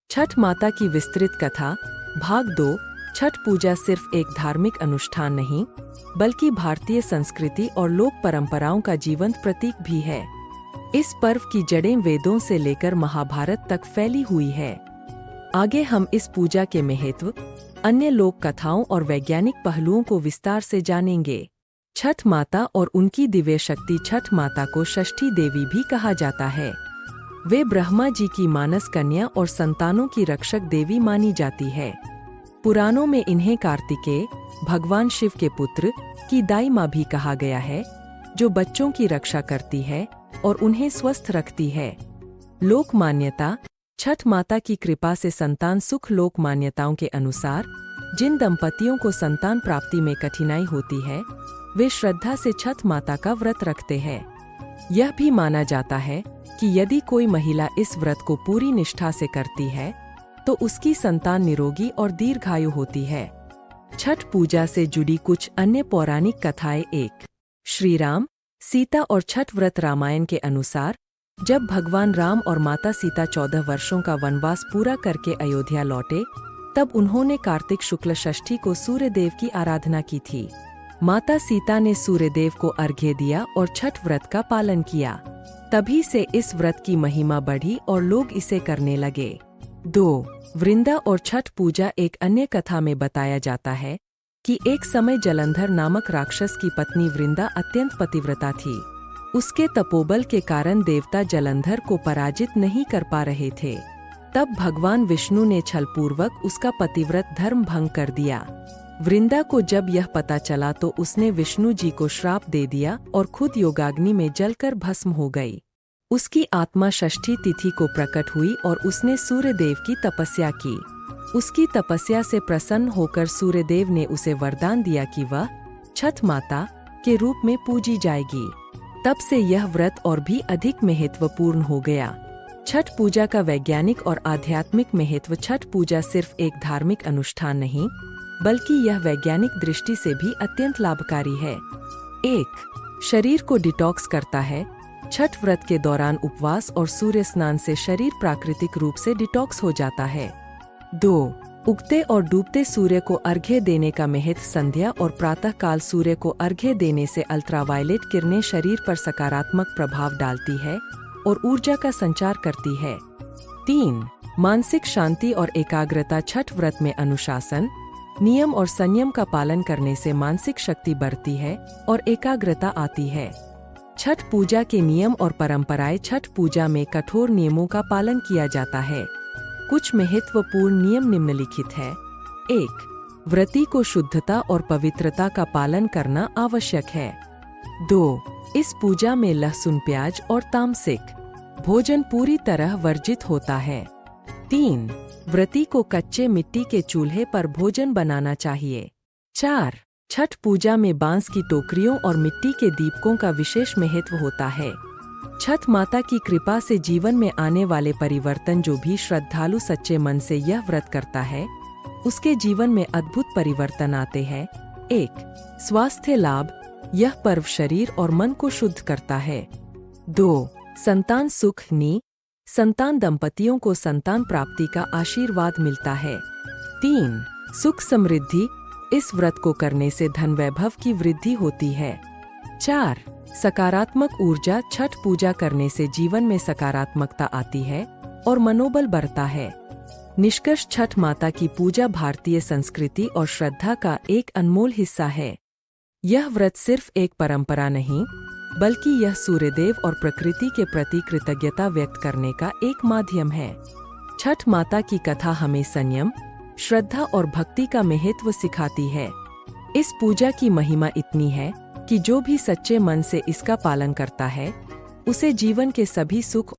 छठ माता की विस्तृत कथा भाग 2। छठ पूजा सिर्फ एक धार्मिक अनुष्ठान नहीं बल्कि भारतीय संस्कृति और लोक परंपराओं का जीवंत प्रतीक भी है। इस पर्व की जड़ें वेदों से लेकर महाभारत तक फैली हुई है। आगे हम इस पूजा के महत्व, अन्य लोक कथाओं और वैज्ञानिक पहलुओं को विस्तार से जानेंगे। छठ माता और उनकी दिव्य शक्ति। छठ माता को षष्ठी देवी भी कहा जाता है। वे ब्रह्मा जी की मानस कन्या और संतानों की रक्षक देवी मानी जाती है। पुराणों में इन्हें कार्तिकेय, भगवान शिव के पुत्र, की दाई माँ भी कहा गया है, जो बच्चों की रक्षा करती है और उन्हें स्वस्थ रखती है। लोक मान्यता। छठ माता की कृपा से संतान सुख। लोक मान्यताओं के अनुसार जिन दंपतियों को संतान प्राप्ति में कठिनाई होती है, वे श्रद्धा से छठ माता का व्रत रखते हैं। यह भी माना जाता है कि यदि कोई महिला इस व्रत को पूरी निष्ठा से करती है तो उसकी संतान निरोगी और दीर्घायु होती है। छठ पूजा से जुड़ी कुछ अन्य पौराणिक कथाएं। 1। श्री राम, सीता और छठ व्रत। रामायण के अनुसार जब भगवान राम और माता सीता 14 वर्षों का वनवास पूरा करके अयोध्या लौटे, तब उन्होंने कार्तिक शुक्ल षष्ठी को सूर्यदेव की आराधना की थी। माता सीता ने सूर्यदेव को अर्घ्य दिया और छठ व्रत का पालन किया। तभी से इस व्रत की महिमा बढ़ी और लोग इसे करने लगे। 2। वृंदा और छठ पूजा। एक अन्य कथा में बताया जाता है कि एक समय जलंधर नामक राक्षस की पत्नी वृंदा अत्यंत पतिव्रता थी। उसके तपोबल के कारण देवता जलंधर को पराजित नहीं कर पा रहे थे। तब भगवान विष्णु ने छलपूर्वक उसका पतिव्रत धर्म भंग कर दिया। वृंदा को जब यह पता चला तो उसने विष्णु जी को श्राप दे दिया और खुद योगाग्नि में जलकर भस्म हो गई। उसकी आत्मा षष्ठी तिथि को प्रकट हुई और उसने सूर्यदेव की तपस्या की। उसकी तपस्या से प्रसन्न होकर सूर्यदेव ने उसे वरदान दिया कि वह छठ माता के रूप में पूजी जाएगी। तब से यह व्रत और भी अधिक महत्वपूर्ण हो गया। छठ पूजा का वैज्ञानिक और आध्यात्मिक महत्व। छठ पूजा सिर्फ एक धार्मिक अनुष्ठान नहीं बल्कि यह वैज्ञानिक दृष्टि से भी अत्यंत लाभकारी है। 1। शरीर को डिटॉक्स करता है। छठ व्रत के दौरान उपवास और सूर्य स्नान से शरीर प्राकृतिक रूप से डिटॉक्स हो जाता है। 2। उगते और डूबते सूर्य को अर्घ्य देने का महत्व। संध्या और प्रातः काल सूर्य को अर्घ्य देने से अल्ट्रावायलेट किरणें शरीर पर सकारात्मक प्रभाव डालती है और ऊर्जा का संचार करती है। 3। मानसिक शांति और एकाग्रता। छठ व्रत में अनुशासन, नियम और संयम का पालन करने से मानसिक शक्ति बढ़ती है और एकाग्रता आती है। छठ पूजा के नियम और परंपराएं। छठ पूजा में कठोर नियमों का पालन किया जाता है। कुछ महत्वपूर्ण नियम निम्नलिखित है। 1। व्रती को शुद्धता और पवित्रता का पालन करना आवश्यक है। 2। इस पूजा में लहसुन, प्याज और तामसिक भोजन पूरी तरह वर्जित होता है। 3। व्रती को कच्चे मिट्टी के चूल्हे पर भोजन बनाना चाहिए। 4। छठ पूजा में बांस की टोकरियों और मिट्टी के दीपकों का विशेष महत्व होता है। छठ माता की कृपा से जीवन में आने वाले परिवर्तन। जो भी श्रद्धालु सच्चे मन से यह व्रत करता है, उसके जीवन में अद्भुत परिवर्तन आते हैं। 1। स्वास्थ्य लाभ। यह पर्व शरीर और मन को शुद्ध करता है। 2। संतान सुख। संतान दंपतियों को संतान प्राप्ति का आशीर्वाद मिलता है। 3। सुख समृद्धि। इस व्रत को करने से धन वैभव की वृद्धि होती है। 4। सकारात्मक ऊर्जा। छठ पूजा करने से जीवन में सकारात्मकता आती है और मनोबल बढ़ता है। निष्कर्ष, छठ माता की पूजा भारतीय संस्कृति और श्रद्धा का एक अनमोल हिस्सा है। यह व्रत सिर्फ एक परंपरा नहीं बल्कि यह सूर्यदेव और प्रकृति के प्रति कृतज्ञता व्यक्त करने का एक माध्यम है। छठ माता की कथा हमें संयम, श्रद्धा और भक्ति का महत्व सिखाती है। इस पूजा की महिमा इतनी है कि जो भी सच्चे मन से इसका पालन करता है, उसे जीवन के सभी सुख